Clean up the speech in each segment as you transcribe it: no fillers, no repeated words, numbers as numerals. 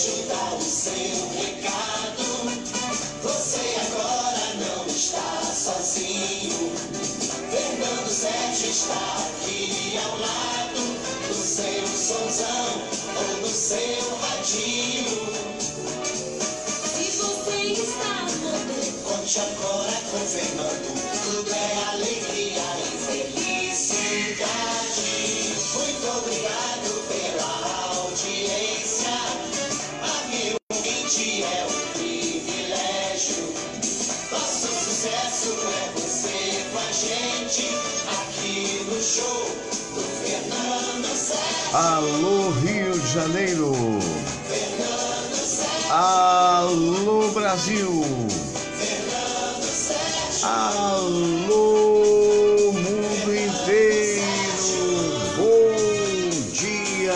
privilégio dar o seu recado. Você agora não está sozinho. Fernando Sérgio está aqui ao lado, no seu sonzão ou no seu radinho. Se você está podendo, conte agora com Fernando. Tudo é alegria e felicidade. Muito obrigado pela audiência. A meu ouvinte é um privilégio. Nosso sucesso é você com a gente aqui no show do Fernando Sérgio. Alô, Rio de Janeiro. Fernando Sérgio. Alô, Brasil. Fernando Sérgio. Alô, mundo inteiro. Bom dia,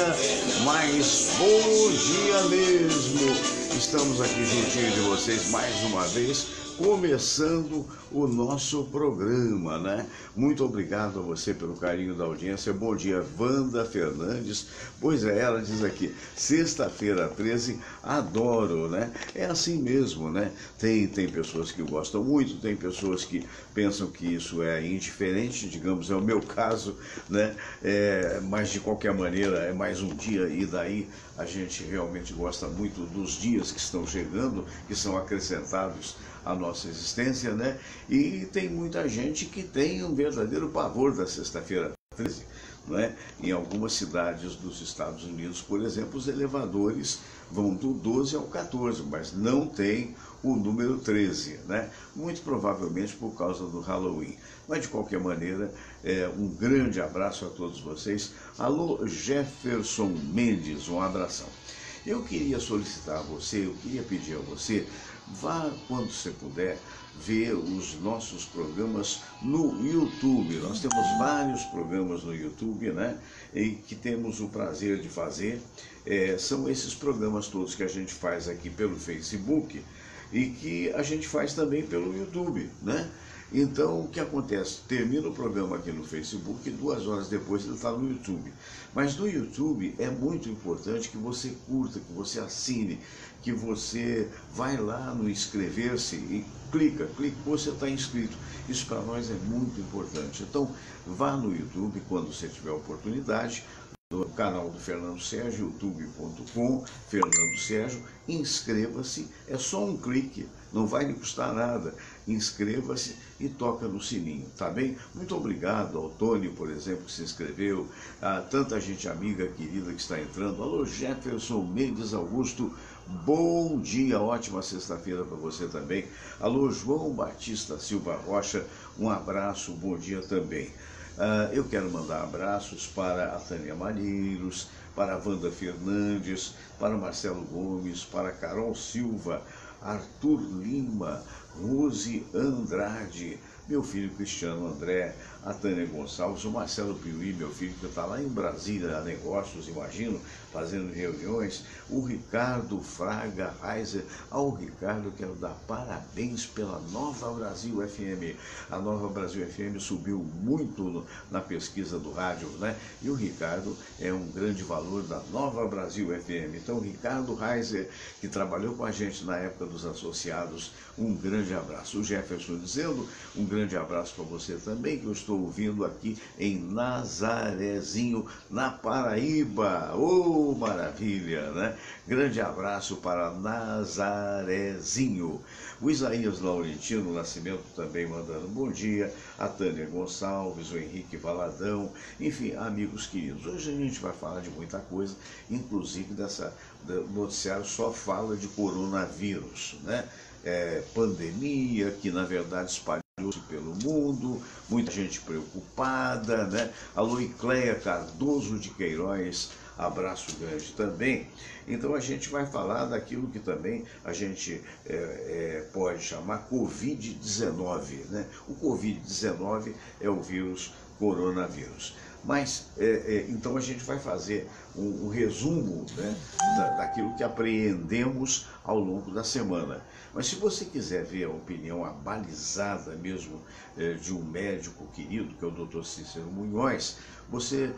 mas bom dia mesmo. Estamos aqui juntinho de vocês mais uma vez, começando o nosso programa, né? Muito obrigado a você pelo carinho da audiência. Bom dia, Wanda Fernandes. Pois é, ela diz aqui, sexta-feira 13, adoro, né? É assim mesmo, né? Tem pessoas que gostam muito, tem pessoas que pensam que isso é indiferente, digamos, é o meu caso, né? Mas de qualquer maneira é mais um dia e daí a gente realmente gosta muito dos dias que estão chegando, que são acrescentados à nossa existência, né? E tem muita gente que tem um verdadeiro pavor da sexta-feira 13, não é? Em algumas cidades dos Estados Unidos, por exemplo, os elevadores vão do 12 ao 14, mas não tem o número 13, né? Muito provavelmente por causa do Halloween. Mas de qualquer maneira, um grande abraço a todos vocês. Alô, Jefferson Mendes, um abração. Eu queria solicitar a você, eu queria pedir a você, vá quando você puder ver os nossos programas no YouTube. Nós temos vários programas no YouTube, né? E que temos o prazer de fazer. São esses programas todos que a gente faz aqui pelo Facebook e que a gente faz também pelo YouTube, né? Então, o que acontece? Termina o programa aqui no Facebook e 2 horas depois ele está no YouTube. Mas no YouTube é muito importante que você curta, que você assine, que você vai lá no inscrever-se e clica, você está inscrito. Isso para nós é muito importante. Então, vá no YouTube quando você tiver oportunidade, no canal do Fernando Sérgio, youtube.com, Fernando Sérgio, inscreva-se, é só um clique, não vai lhe custar nada. Inscreva-se e toca no sininho, tá bem? Muito obrigado ao Tony, por exemplo, que se inscreveu, a tanta gente amiga, querida que está entrando. Alô, Jefferson Mendes Augusto, bom dia, ótima sexta-feira para você também. Alô, João Batista Silva Rocha, um abraço, bom dia também. Eu quero mandar abraços para a Tânia Malheiros, para a Wanda Fernandes, para Marcelo Gomes, para Carol Silva, Arthur Lima, Rose Andrade, meu filho Cristiano André, a Tânia Gonçalves, o Marcelo Piuí, meu filho que está lá em Brasília, a negócios, imagino, fazendo reuniões, o Ricardo Fraga Reiser. Ao Ricardo quero dar parabéns pela Nova Brasil FM. A Nova Brasil FM subiu muito na pesquisa do rádio, né? E o Ricardo é um grande valor da Nova Brasil FM. Então, Ricardo Reiser, que trabalhou com a gente na época dos associados, um grande abraço. O Jefferson dizendo, um grande abraço para você também, que eu estou ouvindo aqui em Nazarezinho, na Paraíba. Oh, maravilha, né? Grande abraço para Nazarezinho. O Isaías Laurentino Nascimento também mandando bom dia. A Tânia Gonçalves, o Henrique Valadão, enfim, amigos queridos. Hoje a gente vai falar de muita coisa, inclusive do noticiário só fala de coronavírus, né? Pandemia, que na verdade espalhou-se pelo mundo, muita gente preocupada, né? Alô, Icléia Cardoso de Queiroz, abraço grande também. Então a gente vai falar daquilo que também a gente pode chamar Covid-19, né? O Covid-19 é o vírus coronavírus. Mas, então a gente vai fazer um resumo, né, daquilo que apreendemos ao longo da semana. Mas se você quiser ver a opinião abalizada mesmo de um médico querido, que é o Dr. Cícero Munhoz, você,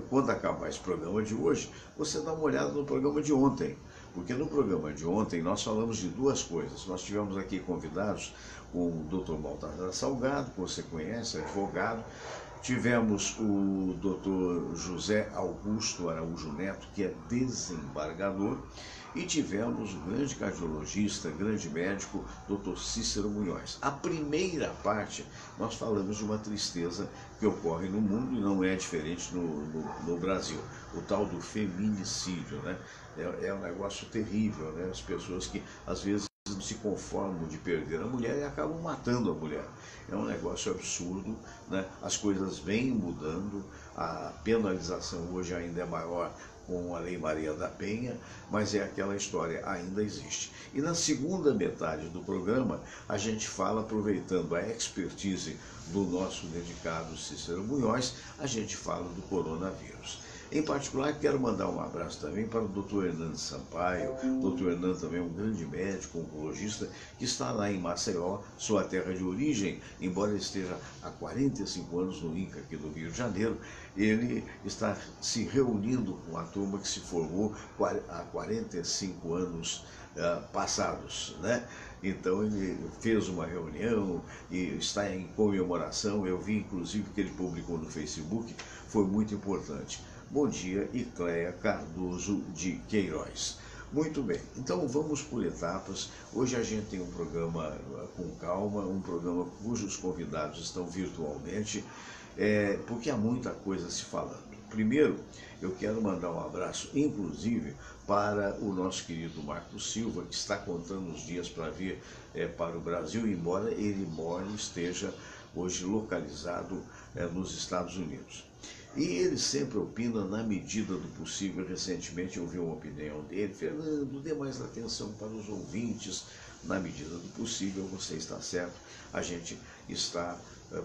quando acabar esse programa de hoje, você dá uma olhada no programa de ontem. Porque no programa de ontem nós falamos de duas coisas. Nós tivemos aqui convidados o Dr. Baltazar Salgado, que você conhece, advogado. Tivemos o Dr. José Augusto Araújo Neto, que é desembargador. E tivemos o grande cardiologista, grande médico, Dr. Cícero Munhoz. A primeira parte, nós falamos de uma tristeza que ocorre no mundo e não é diferente no Brasil. O tal do feminicídio, né? É um negócio terrível, né? As pessoas que, às vezes, não se conformam de perder a mulher e acabam matando a mulher. É um negócio absurdo, né? As coisas vêm mudando, a penalização hoje ainda é maior com a Lei Maria da Penha, mas é aquela história, ainda existe. E na segunda metade do programa, a gente fala, aproveitando a expertise do nosso dedicado Cícero Munhoz, a gente fala do coronavírus. Em particular, quero mandar um abraço também para o Dr. Hernando Sampaio. O Dr. Hernando também é um grande médico, oncologista, que está lá em Maceió, sua terra de origem, embora ele esteja há 45 anos no INCA aqui do Rio de Janeiro. Ele está se reunindo com a turma que se formou há 45 anos passados, né? Então ele fez uma reunião e está em comemoração. Eu vi inclusive que ele publicou no Facebook, foi muito importante. Bom dia, Icléia Cardoso de Queiroz. Muito bem, então vamos por etapas. Hoje a gente tem um programa com calma, um programa cujos convidados estão virtualmente, porque há muita coisa se falando. Primeiro, eu quero mandar um abraço, inclusive, para o nosso querido Marcos Silva, que está contando os dias para vir para o Brasil, embora ele esteja hoje localizado nos Estados Unidos. E ele sempre opina na medida do possível. Recentemente eu vi uma opinião dele: Fernando, dê mais atenção para os ouvintes, na medida do possível. Você está certo, a gente está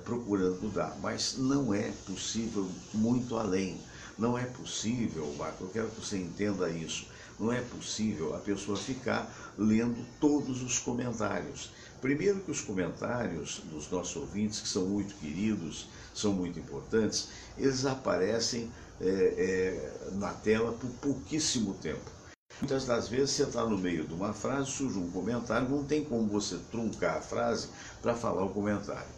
procurando dar, mas não é possível muito além. Não é possível, Marco, eu quero que você entenda isso, não é possível a pessoa ficar lendo todos os comentários. Primeiro que os comentários dos nossos ouvintes, que são muito queridos, são muito importantes, eles aparecem na tela por pouquíssimo tempo. Muitas das vezes você está no meio de uma frase, surge um comentário, não tem como você truncar a frase para falar o comentário.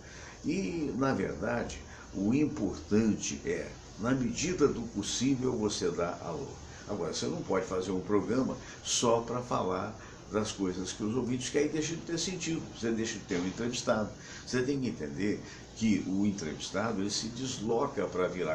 E, na verdade, o importante é, na medida do possível, você dar alô. Agora, você não pode fazer um programa só para falar das coisas que os ouvintes querem, deixa de ter sentido. Você deixa de ter um entrevistado. Você tem que entender que o entrevistado ele se desloca para vir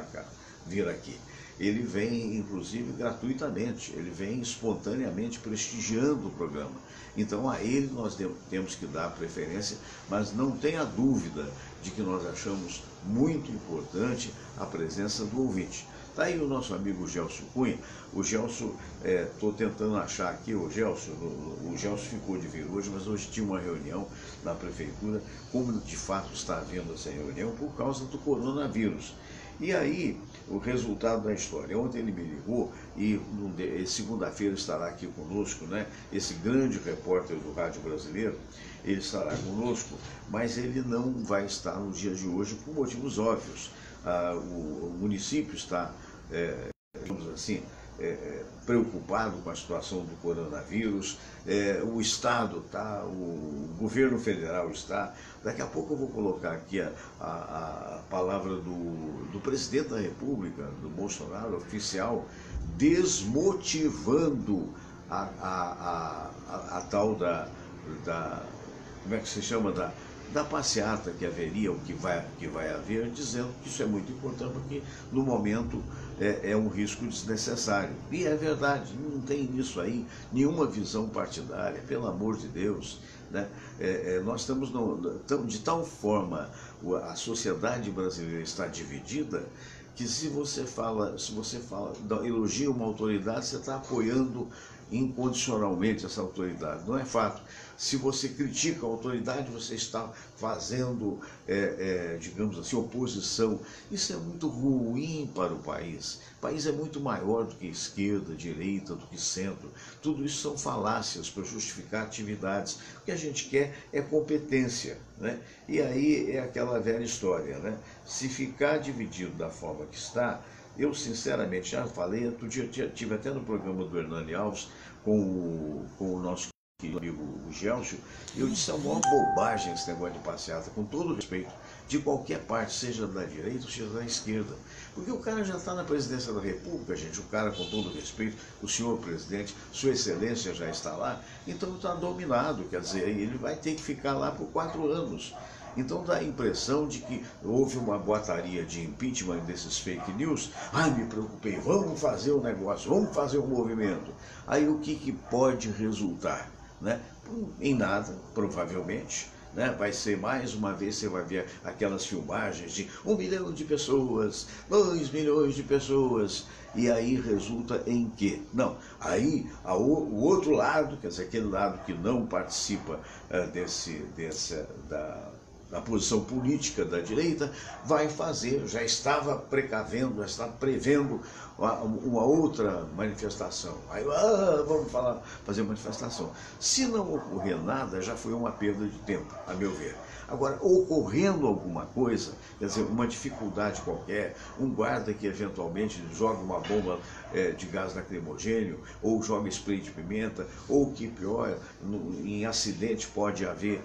aqui. Ele vem, inclusive, gratuitamente, ele vem espontaneamente prestigiando o programa. Então, a ele nós temos que dar preferência, mas não tenha dúvida de que nós achamos muito importante a presença do ouvinte. Está aí o nosso amigo Gelson Cunha. O Gelson, estou tentando achar aqui o Gelson ficou de vir hoje, mas hoje tinha uma reunião na prefeitura, como de fato está havendo essa reunião, por causa do coronavírus. E aí, o resultado da história. Ontem ele me ligou e segunda-feira estará aqui conosco, né? Esse grande repórter do Rádio Brasileiro, ele estará conosco, mas ele não vai estar no dia de hoje por motivos óbvios. O município está, digamos assim, preocupado com a situação do coronavírus, o Estado está, o governo federal está. Daqui a pouco eu vou colocar aqui a palavra do presidente da República, do Bolsonaro, oficial, desmotivando a tal como é que se chama, da passeata que haveria, o que vai haver, dizendo que isso é muito importante, porque no momento é um risco desnecessário. E é verdade, não tem nisso aí nenhuma visão partidária, pelo amor de Deus. Né? Nós estamos de tal forma, a sociedade brasileira está dividida, que se você elogia uma autoridade, você está apoiando incondicionalmente essa autoridade. Não é fato. Se você critica a autoridade, você está fazendo, digamos assim, oposição. Isso é muito ruim para o país. O país é muito maior do que esquerda, direita, do que centro. Tudo isso são falácias para justificar atividades. O que a gente quer é competência, né? E aí é aquela velha história, né? Se ficar dividido da forma que está, eu sinceramente já falei, outro dia tive até no programa do Hernani Alves, com o nosso querido amigo o Gelcio, eu disse, é uma bobagem esse negócio de passeata, com todo respeito, de qualquer parte, seja da direita ou seja da esquerda. Porque o cara já está na presidência da República, gente, o cara, com todo respeito, o senhor presidente, sua excelência já está lá, então está dominado, quer dizer, ele vai ter que ficar lá por 4 anos. Então dá a impressão de que houve uma boataria de impeachment desses fake news. Ai, me preocupei, vamos fazer um negócio, vamos fazer um movimento. Aí o que pode resultar? Né? Em nada, provavelmente. Né? Vai ser mais uma vez, você vai ver aquelas filmagens de 1 milhão de pessoas, 2 milhões de pessoas, e aí resulta em quê? Não, aí o outro lado, quer dizer, aquele lado que não participa da posição política da direita, vai fazer, já estava precavendo, já está prevendo uma outra manifestação. Aí, vamos fazer manifestação. Se não ocorrer nada, já foi uma perda de tempo, a meu ver. Agora, ocorrendo alguma coisa, quer dizer, uma dificuldade qualquer, um guarda que eventualmente joga uma bomba de gás lacrimogênio, ou joga spray de pimenta, ou que pior, em acidente pode haver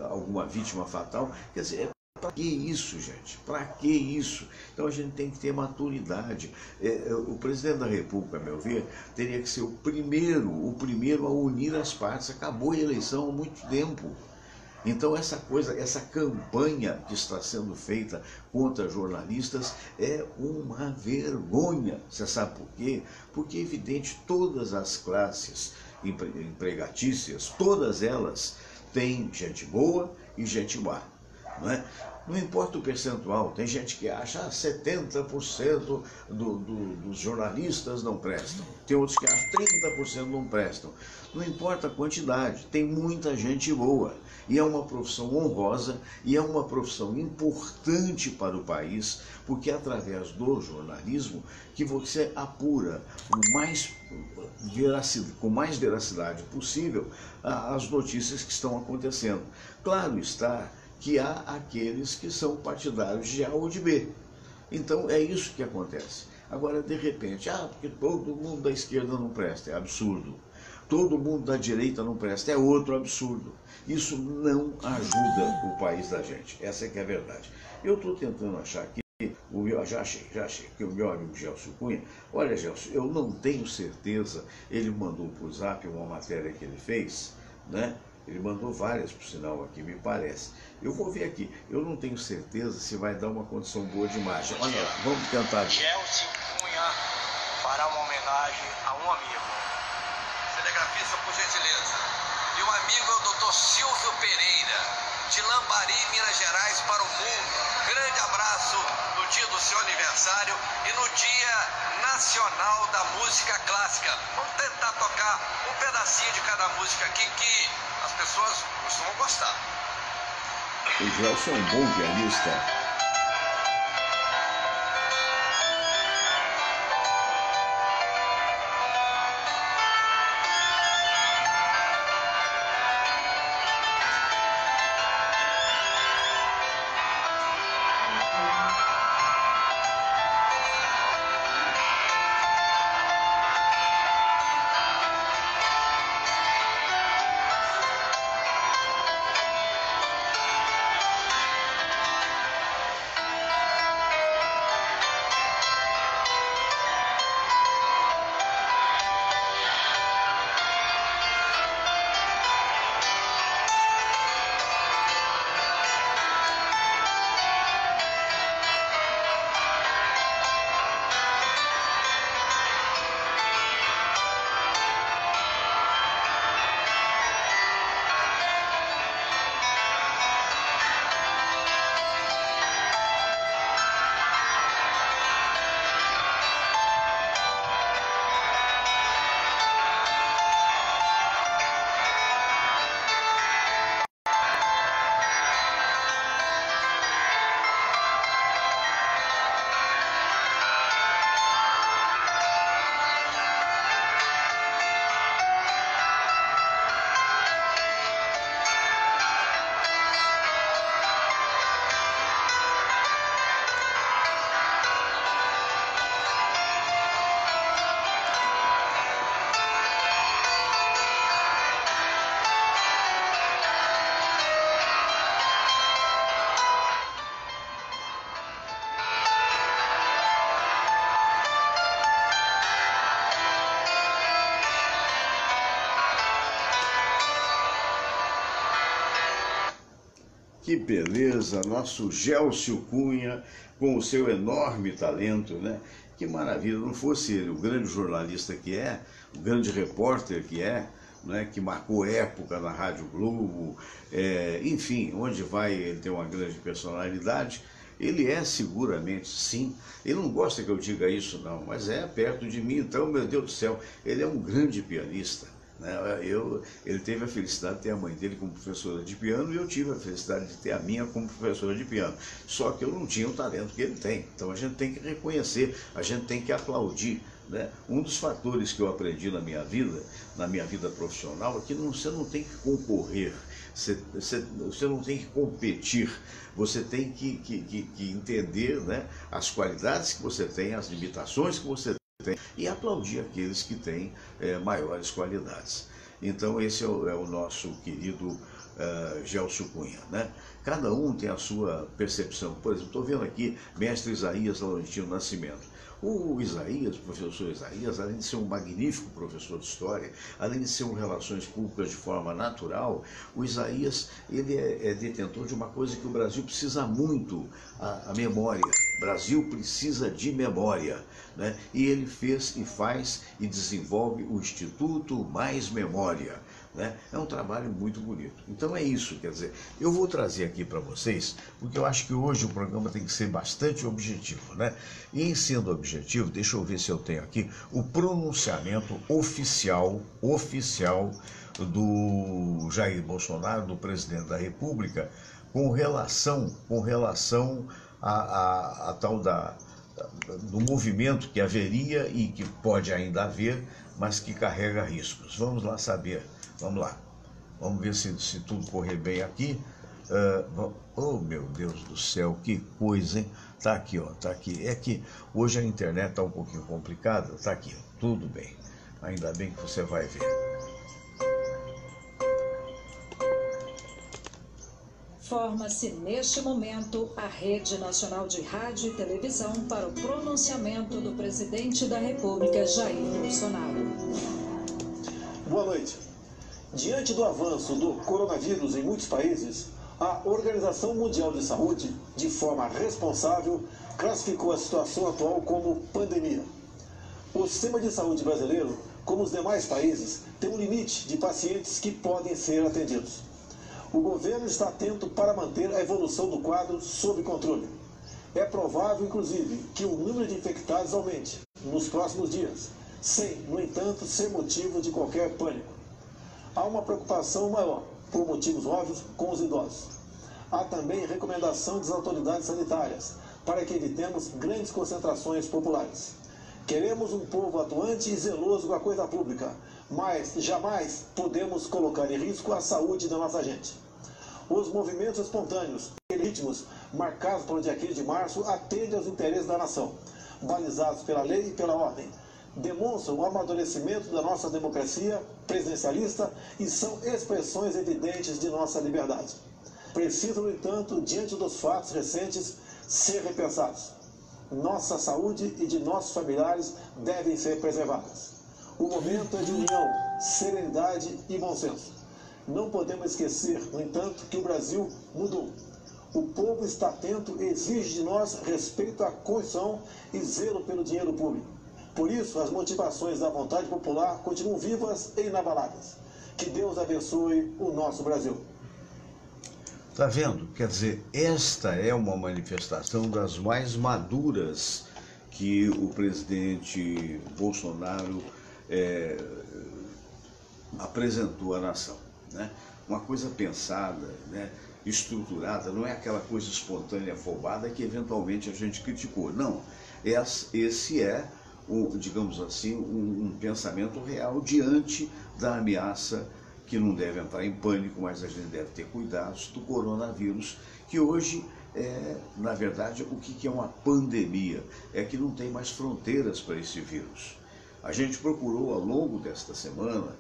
alguma vítima fatal, quer dizer, para que isso, gente? Para que isso? Então a gente tem que ter maturidade. O presidente da República, a meu ver, teria que ser o primeiro a unir as partes. Acabou a eleição há muito tempo. Então essa campanha que está sendo feita contra jornalistas é uma vergonha. Você sabe por quê? Porque é evidente, todas as classes empregatícias, todas elas têm gente boa e gente má. Não é? Não importa o percentual, tem gente que acha 70% dos jornalistas não prestam, tem outros que acham 30% não prestam. Não importa a quantidade, tem muita gente boa. E é uma profissão honrosa e é uma profissão importante para o país, porque é através do jornalismo que você apura com mais veracidade possível as notícias que estão acontecendo. Claro está que há aqueles que são partidários de A ou de B. Então é isso que acontece. Agora, de repente, porque todo mundo da esquerda não presta, é absurdo. Todo mundo da direita não presta, é outro absurdo. Isso não ajuda o país da gente, essa é que é a verdade. Eu estou tentando achar aqui, já achei, que o meu amigo Gelcio Cunha, olha, Gelcio, eu não tenho certeza, ele mandou por zap uma matéria que ele fez, né? Ele mandou várias, por sinal, aqui, me parece. Eu vou ver aqui. Eu não tenho certeza se vai dar uma condição boa de imagem. Olha lá, vamos tentar. Gelcio Cunha fará uma homenagem a um amigo. Cinegrafista, por gentileza. E o amigo é o Dr. Silvio Pereira, de Lambari, Minas Gerais, para o mundo. Grande abraço no dia do seu aniversário e no Dia Nacional da Música Clássica. Vamos tentar tocar um pedacinho de cada música aqui que as pessoas costumam gostar. O Gelcio é um bom pianista. Que beleza, nosso Gelcio Cunha, com o seu enorme talento, né? Que maravilha, não fosse ele o grande jornalista que é, o grande repórter que é, né? Que marcou época na Rádio Globo, enfim, onde vai ele tem uma grande personalidade. Ele é seguramente, sim, ele não gosta que eu diga isso não, mas é perto de mim, então, meu Deus do céu, ele é um grande pianista. Ele teve a felicidade de ter a mãe dele como professora de piano e eu tive a felicidade de ter a minha como professora de piano. Só que eu não tinha o talento que ele tem. Então a gente tem que reconhecer, a gente tem que aplaudir, né? Um dos fatores que eu aprendi na minha vida profissional, é que você não tem que concorrer, você não tem que competir, você tem que entender, né, as qualidades que você tem, as limitações que você tem, e aplaudir aqueles que têm maiores qualidades. Então esse é o nosso querido Gelcio Cunha, né? Cada um tem a sua percepção. Por exemplo, estou vendo aqui mestre Isaías Laurentino Nascimento. O Isaías, o professor Isaías, além de ser um magnífico professor de história, além de ser um relações públicas de forma natural, o Isaías ele é detentor de uma coisa que o Brasil precisa muito, a memória. O Brasil precisa de memória, né? E ele fez e faz e desenvolve o Instituto Mais Memória, né? É um trabalho muito bonito. Então é isso, quer dizer, eu vou trazer aqui para vocês, porque eu acho que hoje o programa tem que ser bastante objetivo, né? E em sendo objetivo, deixa eu ver se eu tenho aqui o pronunciamento oficial do Jair Bolsonaro, do presidente da República, com relação a tal do movimento que haveria e que pode ainda haver, mas que carrega riscos. Vamos lá saber. Vamos lá, vamos ver se tudo correr bem aqui. Oh, meu Deus do céu, que coisa, hein? Tá aqui, ó, tá aqui. É que hoje a internet tá um pouquinho complicada, tá aqui, ó, tudo bem. Ainda bem que você vai ver. Forma-se neste momento a Rede Nacional de Rádio e Televisão para o pronunciamento do presidente da República, Jair Bolsonaro. Boa noite. Diante do avanço do coronavírus em muitos países, a Organização Mundial de Saúde, de forma responsável, classificou a situação atual como pandemia. O sistema de saúde brasileiro, como os demais países, tem um limite de pacientes que podem ser atendidos. O governo está atento para manter a evolução do quadro sob controle. É provável, inclusive, que o número de infectados aumente nos próximos dias, sem, no entanto, ser motivo de qualquer pânico. Há uma preocupação maior, por motivos óbvios, com os idosos. Há também recomendação das autoridades sanitárias, para que evitemos grandes concentrações populares. Queremos um povo atuante e zeloso com a coisa pública, mas jamais podemos colocar em risco a saúde da nossa gente. Os movimentos espontâneos e ritmos marcados para o dia 15 de março atendem aos interesses da nação, balizados pela lei e pela ordem. Demonstram o amadurecimento da nossa democracia presidencialista e são expressões evidentes de nossa liberdade. Precisam, no entanto, diante dos fatos recentes, ser repensados. Nossa saúde e de nossos familiares devem ser preservadas. O momento é de união, serenidade e bom senso. Não podemos esquecer, no entanto, que o Brasil mudou. O povo está atento e exige de nós respeito à Constituição e zelo pelo dinheiro público. Por isso, as motivações da vontade popular continuam vivas e inabaláveis. Que Deus abençoe o nosso Brasil. Tá vendo? Quer dizer, esta é uma manifestação das mais maduras que o presidente Bolsonaro apresentou à nação, né? Uma coisa pensada, né? Estruturada, não é aquela coisa espontânea, afobada que eventualmente a gente criticou. Não, esse é digamos assim, um pensamento real diante da ameaça, que não deve entrar em pânico, mas a gente deve ter cuidados, do coronavírus, que hoje na verdade, o que é uma pandemia? É que não tem mais fronteiras para esse vírus. A gente procurou, ao longo desta semana,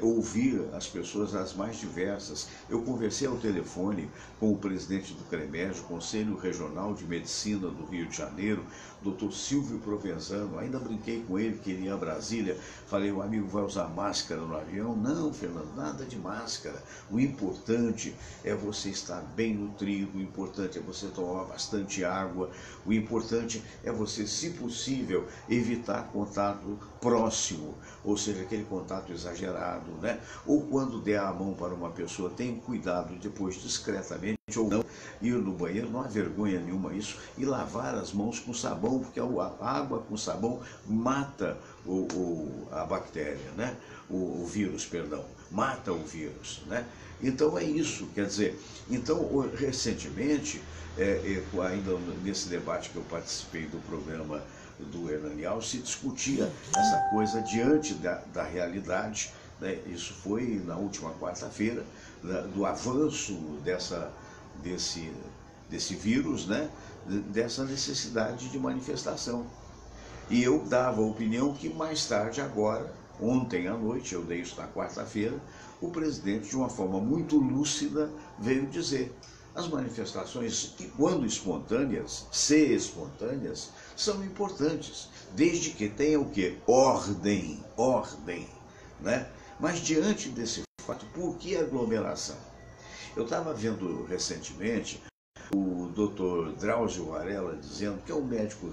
ouvir as pessoas as mais diversas. Eu conversei ao telefone com o presidente do CREMERJ, Conselho Regional de Medicina do Rio de Janeiro, Dr. Silvio Provenzano. Ainda brinquei com ele que ele ia a Brasília. Falei, o amigo vai usar máscara no avião? Não, Fernando, nada de máscara. O importante é você estar bem nutrido, o importante é você tomar bastante água, o importante é você, se possível, evitar contato próximo, ou seja, aquele contato exagerado, né? Ou quando der a mão para uma pessoa, tenha cuidado depois discretamente ou não, ir no banheiro, não há vergonha nenhuma isso, e lavar as mãos com sabão, porque a água com sabão mata a bactéria, né? O vírus, perdão, mata o vírus, né? Então é isso, quer dizer, então recentemente, ainda nesse debate que eu participei do programa do Hernani Alves, se discutia essa coisa diante da realidade, né? Isso foi na última quarta-feira, do avanço desse vírus, né? Dessa necessidade de manifestação. E eu dava a opinião que mais tarde, agora, ontem à noite, eu dei isso na quarta-feira, o presidente, de uma forma muito lúcida, veio dizer: as manifestações, quando espontâneas, se espontâneas, são importantes, desde que tenha o quê? Ordem, né? Mas diante desse fato, por que aglomeração? Eu estava vendo recentemente o Dr. Drauzio Varela dizendo que é um médico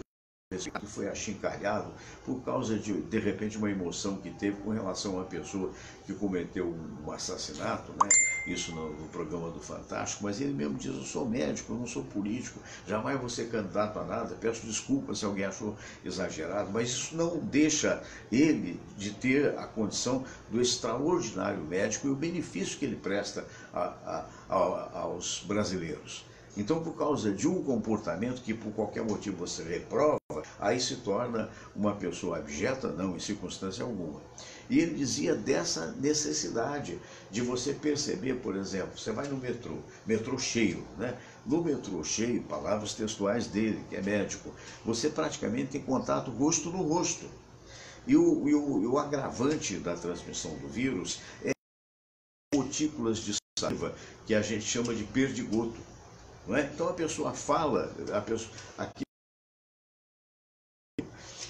que foi achincalhado por causa de repente, uma emoção que teve com relação a uma pessoa que cometeu um assassinato, né? Isso no programa do Fantástico, mas ele mesmo diz: eu sou médico, eu não sou político, jamais vou ser candidato a nada, peço desculpas se alguém achou exagerado, mas isso não deixa ele de ter a condição do extraordinário médico e o benefício que ele presta aos brasileiros. Então, por causa de um comportamento que por qualquer motivo você reprova, aí se torna uma pessoa abjeta? Não, em circunstância alguma. E ele dizia dessa necessidade de você perceber, por exemplo, você vai no metrô cheio, né? No metrô cheio, palavras textuais dele, que é médico, você praticamente tem contato rosto no rosto. E o agravante da transmissão do vírus é gotículas de saliva, que a gente chama de perdigoto. Não é? Então a pessoa fala, aqui.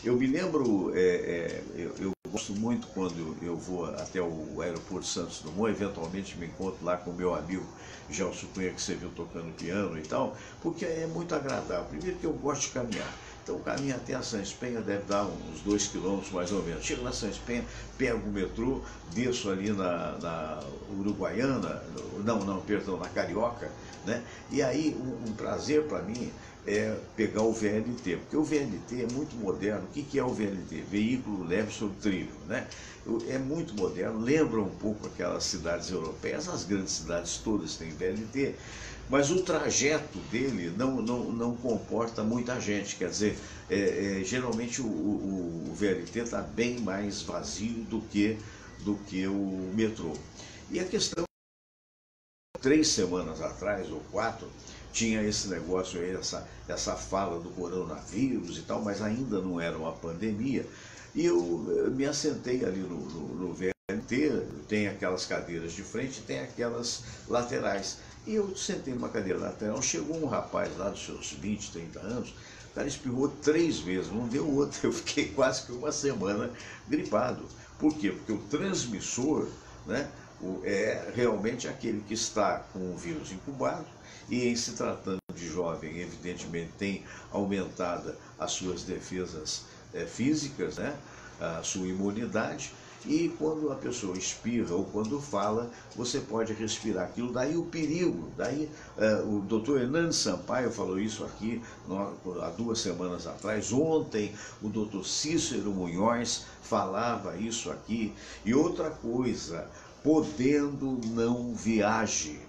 Eu me lembro, eu gosto muito quando eu vou até o aeroporto Santos Dumont, eventualmente me encontro lá com o meu amigo Gelson Cunha, que você viu tocando piano e tal, porque é muito agradável. Primeiro que eu gosto de caminhar. Então o caminho até a Sães Penha deve dar uns 2 quilômetros mais ou menos. Chego na Sães Penha, pego o metrô, desço ali na Uruguaiana, na Carioca, né? E aí um prazer para mim é pegar o VLT, porque o VLT é muito moderno. O que é o VLT? Veículo leve sobre trilho, né? É muito moderno, lembra um pouco aquelas cidades europeias, as grandes cidades todas têm VLT, mas o trajeto dele não comporta muita gente, quer dizer, geralmente o VLT está bem mais vazio do que o metrô. E a questão, 3 semanas atrás, ou 4, tinha esse negócio aí, essa fala do coronavírus e tal, mas ainda não era uma pandemia, e eu me assentei ali no VLT, tem aquelas cadeiras de frente, tem aquelas laterais, e eu sentei numa cadeira lateral, chegou um rapaz lá dos seus 20, 30 anos, o cara espirrou 3 vezes, não deu outra, eu fiquei quase que uma semana gripado. Por quê? Porque o transmissor, né, é realmente aquele que está com o vírus incubado, e em se tratando de jovem, evidentemente tem aumentado as suas defesas físicas, né, a sua imunidade, e quando a pessoa espirra ou quando fala, você pode respirar aquilo, daí o perigo, daí o doutor Hernani Sampaio falou isso aqui há 2 semanas atrás, ontem o doutor Cícero Munhoz falava isso aqui, e outra coisa, podendo não viaje.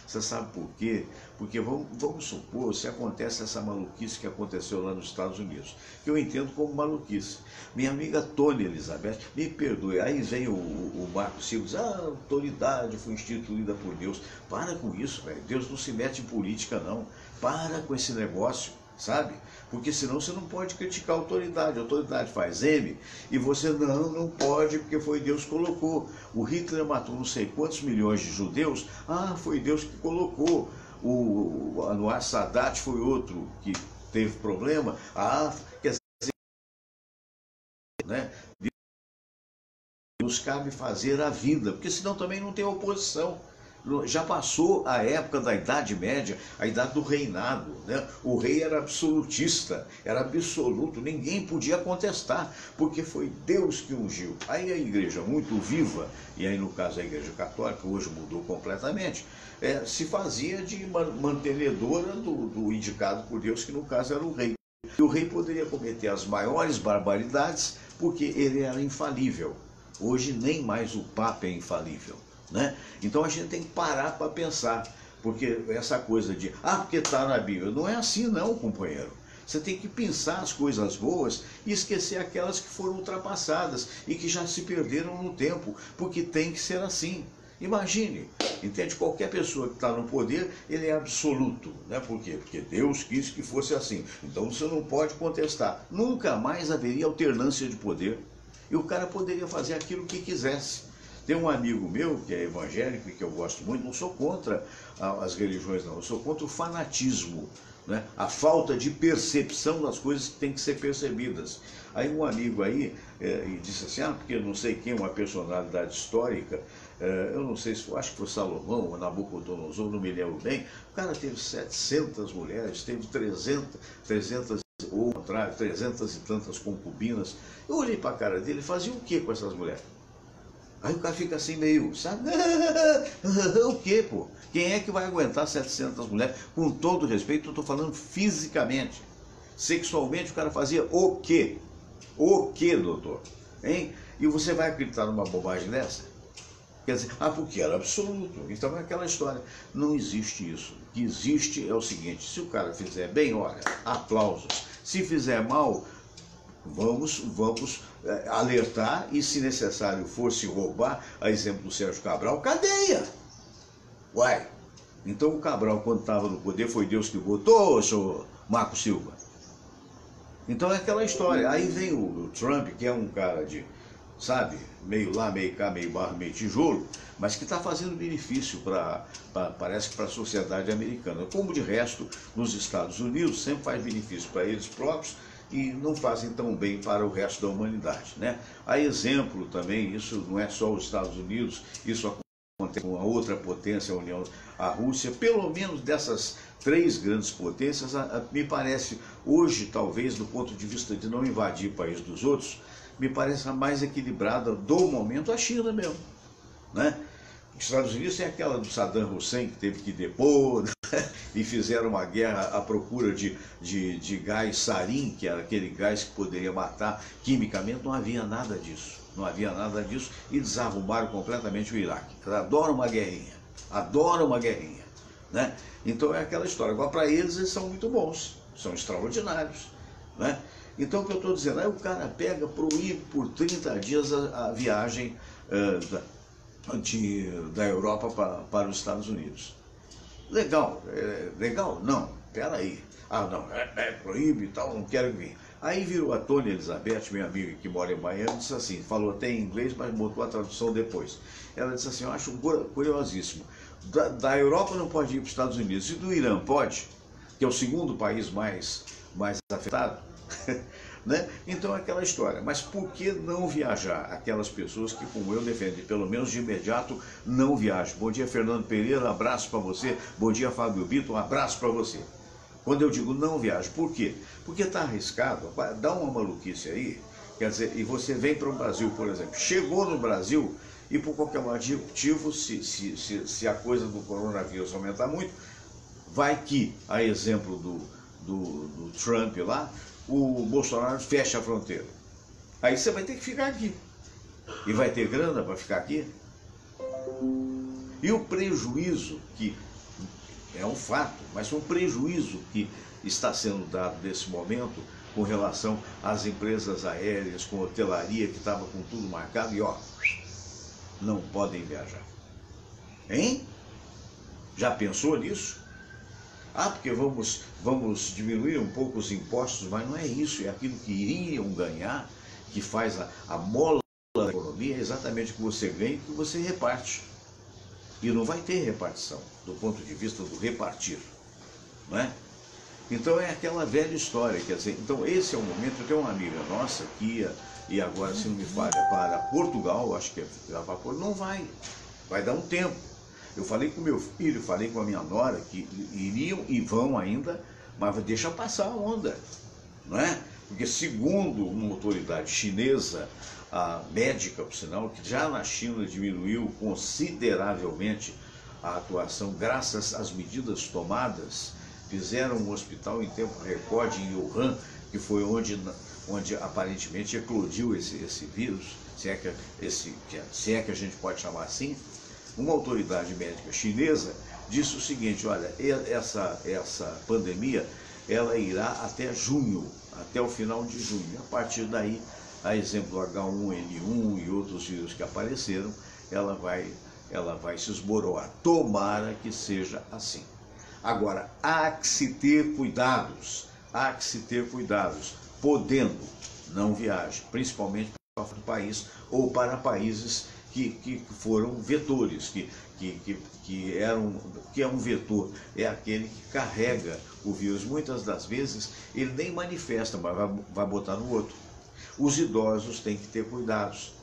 Você sabe por quê? Porque vamos supor, se acontece essa maluquice que aconteceu lá nos Estados Unidos, que eu entendo como maluquice. Minha amiga Tônia Elizabeth, me perdoe, aí vem o Marco Silva e diz: a autoridade foi instituída por Deus. Para com isso, velho. Deus não se mete em política, não. Para com esse negócio. sabe? Porque senão você não pode criticar a autoridade faz M, e você não pode, porque foi Deus que colocou. O Hitler matou não sei quantos milhões de judeus, foi Deus que colocou. O Anwar Sadat foi outro que teve problema, quer dizer, né? Nos cabe fazer a vida, porque senão também não tem oposição. Já passou a época da Idade Média, a idade do reinado, né? O rei era absolutista, era absoluto, ninguém podia contestar, porque foi Deus que ungiu. Aí a igreja muito viva, e aí no caso a igreja católica, hoje mudou completamente, se fazia de mantenedora do indicado por Deus, que no caso era o rei. E o rei poderia cometer as maiores barbaridades, porque ele era infalível. Hoje nem mais o Papa é infalível, né? Então a gente tem que parar para pensar, porque essa coisa de, porque está na Bíblia, não é assim não, companheiro. Você tem que pensar as coisas boas e esquecer aquelas que foram ultrapassadas e que já se perderam no tempo, porque tem que ser assim. Imagine, entende? Qualquer pessoa que está no poder, ele é absoluto, né? Por quê? Porque Deus quis que fosse assim. Então você não pode contestar. Nunca mais haveria alternância de poder. E o cara poderia fazer aquilo que quisesse. Tem um amigo meu, que é evangélico e que eu gosto muito, não sou contra as religiões não, eu sou contra o fanatismo, né? A falta de percepção das coisas que tem que ser percebidas. Aí um amigo aí disse assim, porque eu não sei quem, uma personalidade histórica, eu não sei se acho que foi Salomão ou Nabucodonosor, não me lembro bem, o cara teve 700 mulheres, teve 300 ou ao contrário, 300 e tantas concubinas. Eu olhei para a cara dele e fazia o que com essas mulheres? Aí o cara fica assim meio, sabe? O que, pô? Quem é que vai aguentar 700 mulheres? Com todo respeito, eu estou falando fisicamente. Sexualmente, o cara fazia o quê? O quê, doutor? Hein? E você vai acreditar numa bobagem dessa? Quer dizer, porque era absoluto. Então é aquela história. Não existe isso. O que existe é o seguinte, se o cara fizer bem, olha, aplausos. Se fizer mal, vamos alertar e, se necessário for se roubar, a exemplo do Sérgio Cabral, cadeia. Uai, então o Cabral, quando estava no poder, foi Deus que botou, senhor Marco Silva. Então é aquela história. Aí vem o Trump, que é um cara de, sabe, meio lá, meio cá, meio barro, meio tijolo, mas que está fazendo benefício parece que para a sociedade americana. Como de resto, nos Estados Unidos, sempre faz benefício para eles próprios e não fazem tão bem para o resto da humanidade, né? A exemplo também, isso não é só os Estados Unidos, isso acontece com a outra potência, a Rússia, pelo menos dessas três grandes potências, me parece, hoje, talvez, do ponto de vista de não invadir o país dos outros, me parece a mais equilibrada do momento a China mesmo, né? Os Estados Unidos tem aquela do Saddam Hussein, que teve que depor, né? E fizeram uma guerra à procura de gás sarin, que era aquele gás que poderia matar quimicamente. Não havia nada disso, não havia nada disso, e desarrumaram completamente o Iraque. Adoram uma guerrinha, né? Então é aquela história. Agora, para eles são muito bons, são extraordinários, né? Então o que eu estou dizendo, aí o cara proíbe por 30 dias a viagem da Europa para os Estados Unidos. Legal, legal? Não, peraí. Não, proíbe e tal, não quero vir. Aí virou a Tônia Elizabeth, minha amiga que mora em Miami, disse assim, falou até em inglês, mas botou a tradução depois. Ela disse assim, eu acho curiosíssimo, da Europa não pode ir para os Estados Unidos, e do Irã pode, que é o segundo país mais afetado, né? Então é aquela história. Mas por que não viajar? Aquelas pessoas que, como eu, defendem, pelo menos de imediato, não viajam. Bom dia, Fernando Pereira, um abraço para você. Bom dia, Fábio Bito, um abraço para você. Quando eu digo não viajo, por quê? Porque está arriscado, dá uma maluquice aí, quer dizer, e você vem para o Brasil, por exemplo, chegou no Brasil e por qualquer motivo, se a coisa do coronavírus aumentar muito, vai que, a exemplo do Trump lá, o Bolsonaro fecha a fronteira. Aí você vai ter que ficar aqui. E vai ter grana para ficar aqui? E o prejuízo, que é um fato, mas um prejuízo que está sendo dado nesse momento com relação às empresas aéreas, com hotelaria que estava com tudo marcado e não podem viajar. Hein? Já pensou nisso? Ah, porque vamos diminuir um pouco os impostos, mas não é isso, é aquilo que iriam ganhar, que faz a mola da economia, é exatamente o que você ganha e o que você reparte. E não vai ter repartição, do ponto de vista do repartir, não é? Então é aquela velha história, quer dizer, então esse é o momento. Eu tenho uma amiga nossa que ia, e agora, se não me falha, para Portugal, acho que é para Portugal, não vai dar um tempo. Eu falei com meu filho, falei com a minha nora, que iriam e vão ainda, mas deixa passar a onda, não é? Porque segundo uma autoridade chinesa, a médica, por sinal, que já na China diminuiu consideravelmente a atuação graças às medidas tomadas, fizeram um hospital em tempo recorde em Wuhan, que foi onde aparentemente eclodiu esse vírus, se é que a gente pode chamar assim. Uma autoridade médica chinesa disse o seguinte: olha, essa pandemia ela irá até junho, até o final de junho. A partir daí, a exemplo do H1N1 e outros vírus que apareceram, ela vai se esboroar. Tomara que seja assim. Agora, há que se ter cuidados, podendo, não viaje, principalmente para fora do país ou para países que foram vetores, que é um vetor, é aquele que carrega o vírus. Muitas das vezes ele nem manifesta, mas vai botar no outro. Os idosos têm que ter cuidados.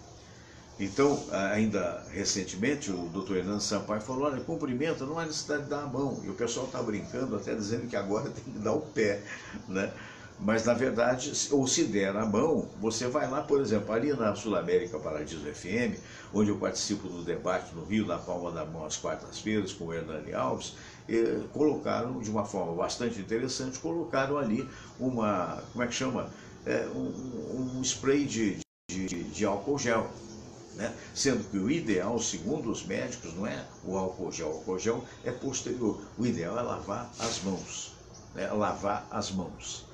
Então, ainda recentemente, o doutor Hernando Sampaio falou: olha, cumprimenta, não há necessidade de dar a mão. E o pessoal está brincando, até dizendo que agora tem que dar o pé, né? Mas, na verdade, ou se der a mão, você vai lá, por exemplo, ali na Sul América Paradiso FM, onde eu participo do debate no Rio, na palma da mão, às quartas-feiras, com o Hernani Alves, colocaram, de uma forma bastante interessante, colocaram ali uma, como é que chama? Um spray de álcool gel. Né? Sendo que o ideal, segundo os médicos, não é o álcool gel. O álcool gel é posterior. O ideal é lavar as mãos, né? Lavar as mãos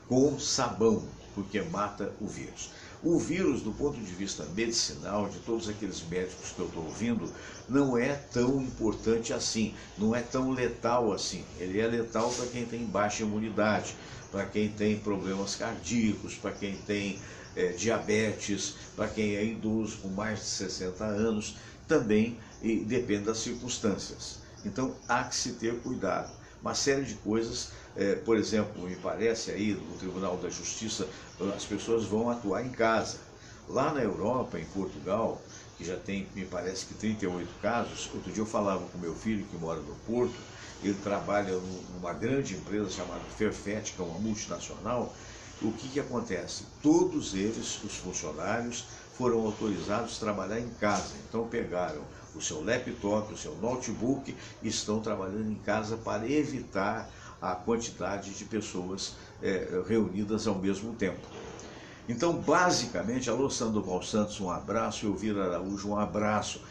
com sabão, porque mata o vírus. O vírus, do ponto de vista medicinal, de todos aqueles médicos que eu estou ouvindo, não é tão importante assim, não é tão letal assim. Ele é letal para quem tem baixa imunidade, para quem tem problemas cardíacos, para quem tem diabetes, para quem é idoso com mais de 60 anos, também, e depende das circunstâncias. Então há que se ter cuidado. Uma série de coisas, por exemplo, me parece aí no Tribunal da Justiça, as pessoas vão atuar em casa. Lá na Europa, em Portugal, que já tem, me parece que 38 casos, outro dia eu falava com meu filho que mora no Porto, ele trabalha numa grande empresa chamada Fairfet, que é uma multinacional. O que acontece? Todos eles, os funcionários, foram autorizados a trabalhar em casa. Então pegaram o seu laptop, o seu notebook e estão trabalhando em casa para evitar a quantidade de pessoas reunidas ao mesmo tempo. Então, basicamente, alô Sandoval Santos, um abraço, Elvira Araújo, um abraço.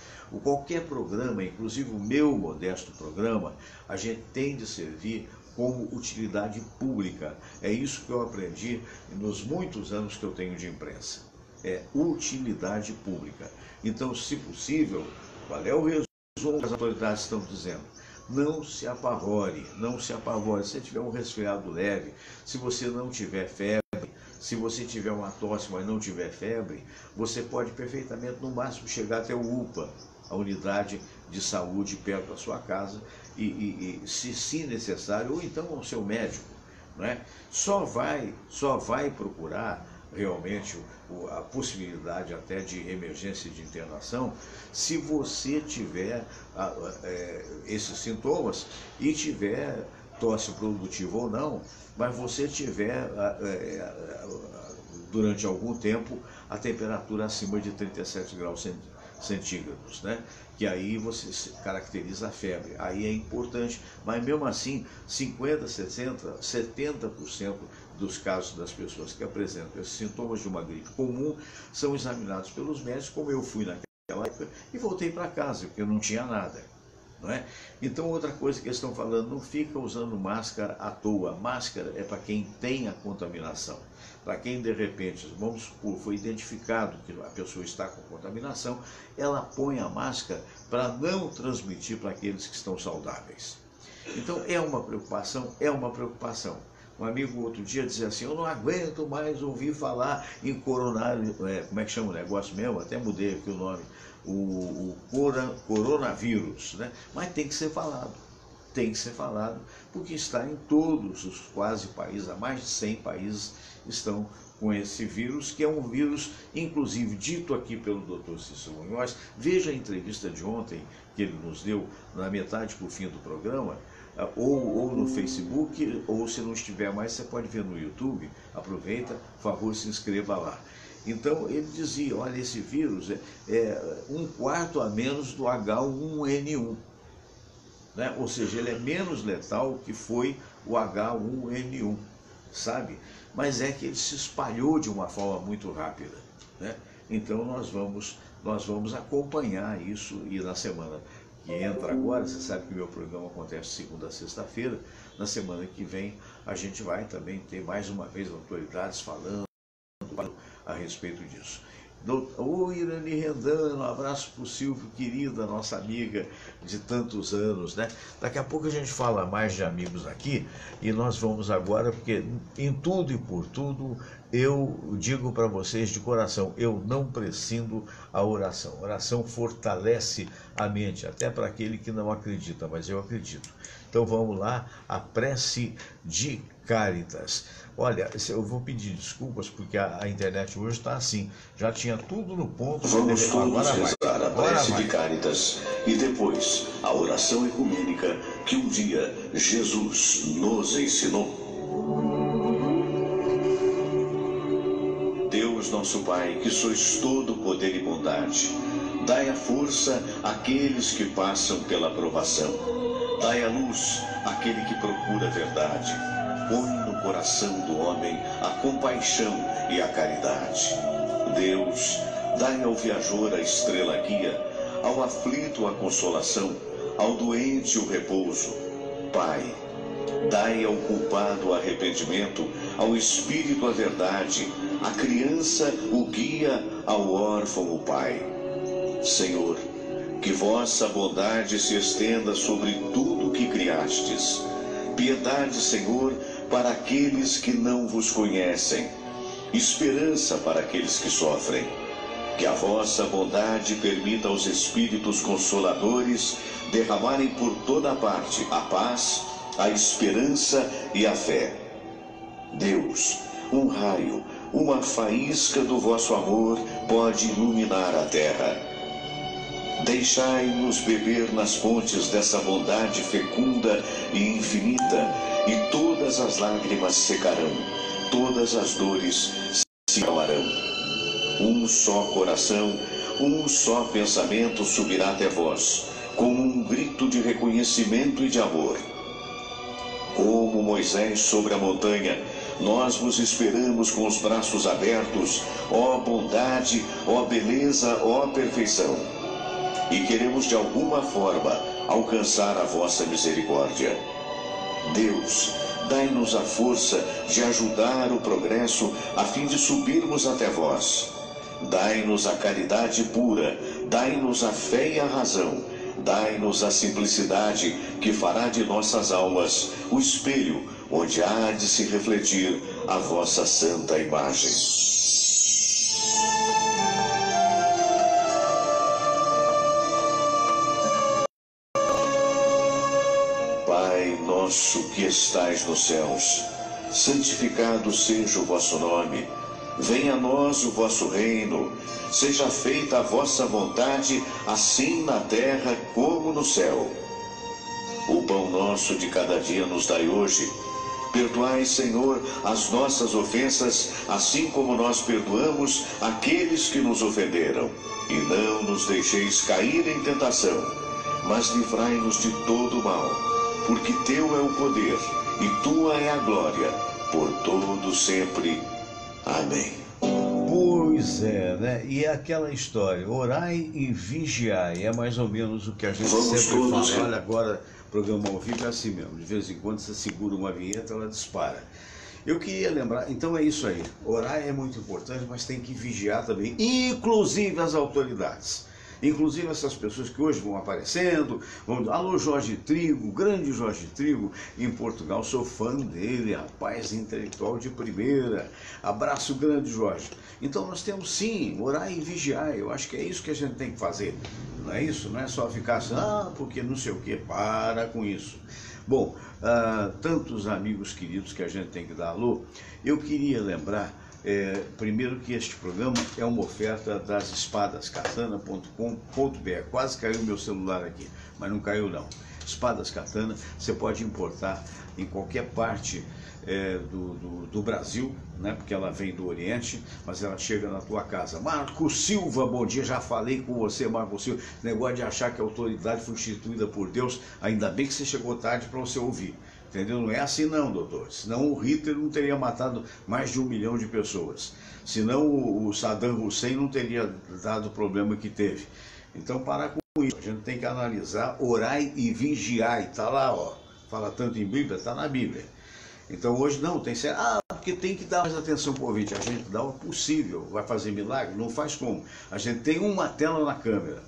Qualquer programa, inclusive o meu modesto programa, a gente tem de servir como utilidade pública. É isso que eu aprendi nos muitos anos que eu tenho de imprensa. É utilidade pública. Então, se possível, qual é o resumo que as autoridades estão dizendo? Não se apavore, não se apavore. Se você tiver um resfriado leve, se você não tiver febre, se você tiver uma tosse, mas não tiver febre, você pode perfeitamente, no máximo, chegar até o UPA, a unidade de saúde perto da sua casa, e se necessário, ou então ao seu médico, não é? Só vai procurar realmente a possibilidade até de emergência de internação se você tiver esses sintomas e tiver tosse produtiva ou não, mas você tiver durante algum tempo a temperatura acima de 37 graus centígrados, né? Que aí você caracteriza a febre. Aí é importante, mas mesmo assim 50%, 60%, 70% dos casos das pessoas que apresentam esses sintomas de uma gripe comum são examinados pelos médicos, como eu fui naquela época, e voltei para casa, porque eu não tinha nada. Não é? Então, outra coisa que eles estão falando, não fica usando máscara à toa. Máscara é para quem tem a contaminação. Para quem, de repente, vamos supor, foi identificado que a pessoa está com contaminação, ela põe a máscara para não transmitir para aqueles que estão saudáveis. Então é uma preocupação, é uma preocupação. Um amigo outro dia dizia assim, eu não aguento mais ouvir falar em coronário, como é que chama o negócio mesmo? Até mudei aqui o nome, o coronavírus, né? Mas tem que ser falado. Tem que ser falado, porque está em todos os quase países, há mais de 100 países estão com esse vírus, que é um vírus, inclusive, dito aqui pelo Dr. Cícero Munhoz. Veja a entrevista de ontem que ele nos deu, na metade para o fim do programa, ou no Facebook, ou se não estiver mais, você pode ver no YouTube. Aproveita, por favor, se inscreva lá. Então, ele dizia, olha, esse vírus é 1/4 a menos do H1N1. Né? Ou seja, ele é menos letal que foi o H1N1, sabe? Mas é que ele se espalhou de uma forma muito rápida, né? Então nós vamos acompanhar isso, e na semana que entra agora, você sabe que o meu programa acontece segunda a sexta-feira, na semana que vem a gente vai também ter mais uma vez autoridades falando a respeito disso. Oi, Irani Rendano, um abraço para o Silvio, querida, nossa amiga de tantos anos, né? Daqui a pouco a gente fala mais de amigos aqui, e nós vamos agora, porque em tudo e por tudo, eu digo para vocês de coração, eu não prescindo a oração. A oração fortalece a mente, até para aquele que não acredita, mas eu acredito. Então vamos lá, a prece de Cáritas. Olha, eu vou pedir desculpas porque a internet hoje está assim, já tinha tudo no ponto. Vamos todos rezar a prece de Cáritas e depois a oração ecumênica que um dia Jesus nos ensinou. Deus nosso Pai, que sois todo poder e bondade, dai a força àqueles que passam pela provação. Dai a luz àquele que procura a verdade. Põe no coração do homem a compaixão e a caridade. Deus, dai ao viajor a estrela guia, ao aflito a consolação, ao doente o repouso. Pai, dai ao culpado o arrependimento, ao espírito a verdade, à criança o guia, ao órfão o pai. Senhor, que vossa bondade se estenda sobre tudo que criastes. Piedade, Senhor, para aqueles que não vos conhecem. Esperança para aqueles que sofrem. Que a vossa bondade permita aos Espíritos Consoladores derramarem por toda parte a paz, a esperança e a fé. Deus, um raio, uma faísca do vosso amor pode iluminar a terra. Deixai-nos beber nas fontes dessa bondade fecunda e infinita, e todas as lágrimas secarão, todas as dores se calarão. Um só coração, um só pensamento subirá até vós, como um grito de reconhecimento e de amor. Como Moisés sobre a montanha, nós vos esperamos com os braços abertos, ó bondade, ó beleza, ó perfeição. E queremos de alguma forma alcançar a vossa misericórdia. Deus, dai-nos a força de ajudar o progresso a fim de subirmos até vós. Dai-nos a caridade pura, dai-nos a fé e a razão, dai-nos a simplicidade que fará de nossas almas o espelho onde há de se refletir a vossa santa imagem. Pai nosso que estais nos céus, santificado seja o vosso nome. Venha a nós o vosso reino. Seja feita a vossa vontade, assim na terra como no céu. O pão nosso de cada dia nos dai hoje. Perdoai, Senhor, as nossas ofensas, assim como nós perdoamos aqueles que nos ofenderam. E não nos deixeis cair em tentação, mas livrai-nos de todo o mal. Porque teu é o poder, e tua é a glória, por todo sempre. Amém. Pois é, né? E é aquela história, orai e vigiai, é mais ou menos o que a gente sempre fala. Olha, agora o programa ao vivo é assim mesmo, de vez em quando você segura uma vinheta, ela dispara. Eu queria lembrar, então é isso aí, orar é muito importante, mas tem que vigiar também, inclusive as autoridades. Inclusive essas pessoas que hoje vão aparecendo, alô Jorge Trigo, grande Jorge Trigo, em Portugal, sou fã dele, rapaz intelectual de primeira, abraço grande Jorge. Então nós temos sim, orar e vigiar, eu acho que é isso que a gente tem que fazer, não é isso? Não é só ficar assim, porque não sei o que, para com isso. Bom, tantos amigos queridos que a gente tem que dar alô, eu queria lembrar, primeiro que este programa é uma oferta das espadascatana.com.br. Quase caiu meu celular aqui, mas não caiu não. Espadas Katana, você pode importar em qualquer parte do Brasil, né? Porque ela vem do Oriente, mas ela chega na tua casa. Marco Silva, bom dia, já falei com você, Marco Silva. Negócio de achar que a autoridade foi instituída por Deus, ainda bem que você chegou tarde para você ouvir. Entendeu? Não é assim não, doutor. Senão o Hitler não teria matado mais de 1 milhão de pessoas. Senão o Saddam Hussein não teria dado o problema que teve. Então, para com isso. A gente tem que analisar, orar e vigiar. E está lá, ó. Fala tanto em Bíblia, está na Bíblia. Então, hoje não, tem que ser... porque tem que dar mais atenção para o ouvinte. A gente dá o possível. Vai fazer milagre? Não faz como. A gente tem uma tela na câmera.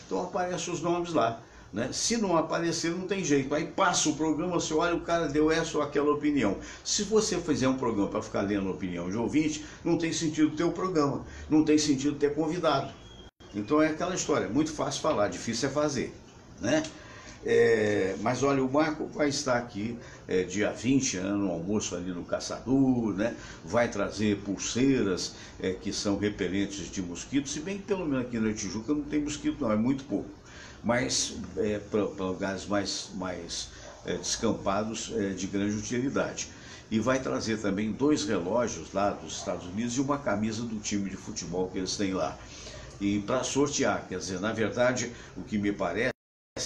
Então, aparecem os nomes lá. Né? Se não aparecer, não tem jeito. Aí passa o programa, você olha, o cara deu essa ou aquela opinião. Se você fizer um programa para ficar lendo a opinião de ouvinte, não tem sentido ter o programa, não tem sentido ter convidado. Então é aquela história, muito fácil falar, difícil é fazer, né? Mas olha, o Marco vai estar aqui dia 20, no almoço ali no Caçador, né? Vai trazer pulseiras que são repelentes de mosquitos, se bem que pelo menos aqui na Tijuca não tem mosquito não, é muito pouco. Mas para lugares mais descampados de grande utilidade. E vai trazer também 2 relógios lá dos Estados Unidos e uma camisa do time de futebol que eles têm lá. E para sortear, quer dizer, na verdade, o que me parece,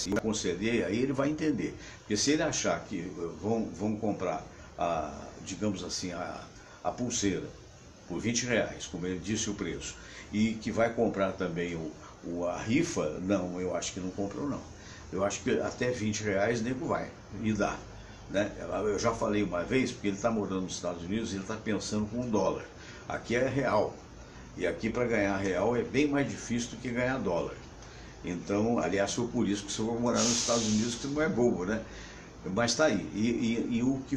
eu aconselhei, aí ele vai entender. Porque se ele achar que vão comprar, digamos assim, a pulseira por R$20, como ele disse o preço, e que vai comprar também a rifa, não, eu acho que não comprou não. Eu acho que até R$20 nego vai e dá. Né? Eu já falei uma vez, porque ele está morando nos Estados Unidos e ele está pensando com $1. Aqui é real. E aqui para ganhar real é bem mais difícil do que ganhar dólar. Então, aliás, foi por isso que você vai morar nos Estados Unidos, que não é bobo, né? Mas está aí. E o que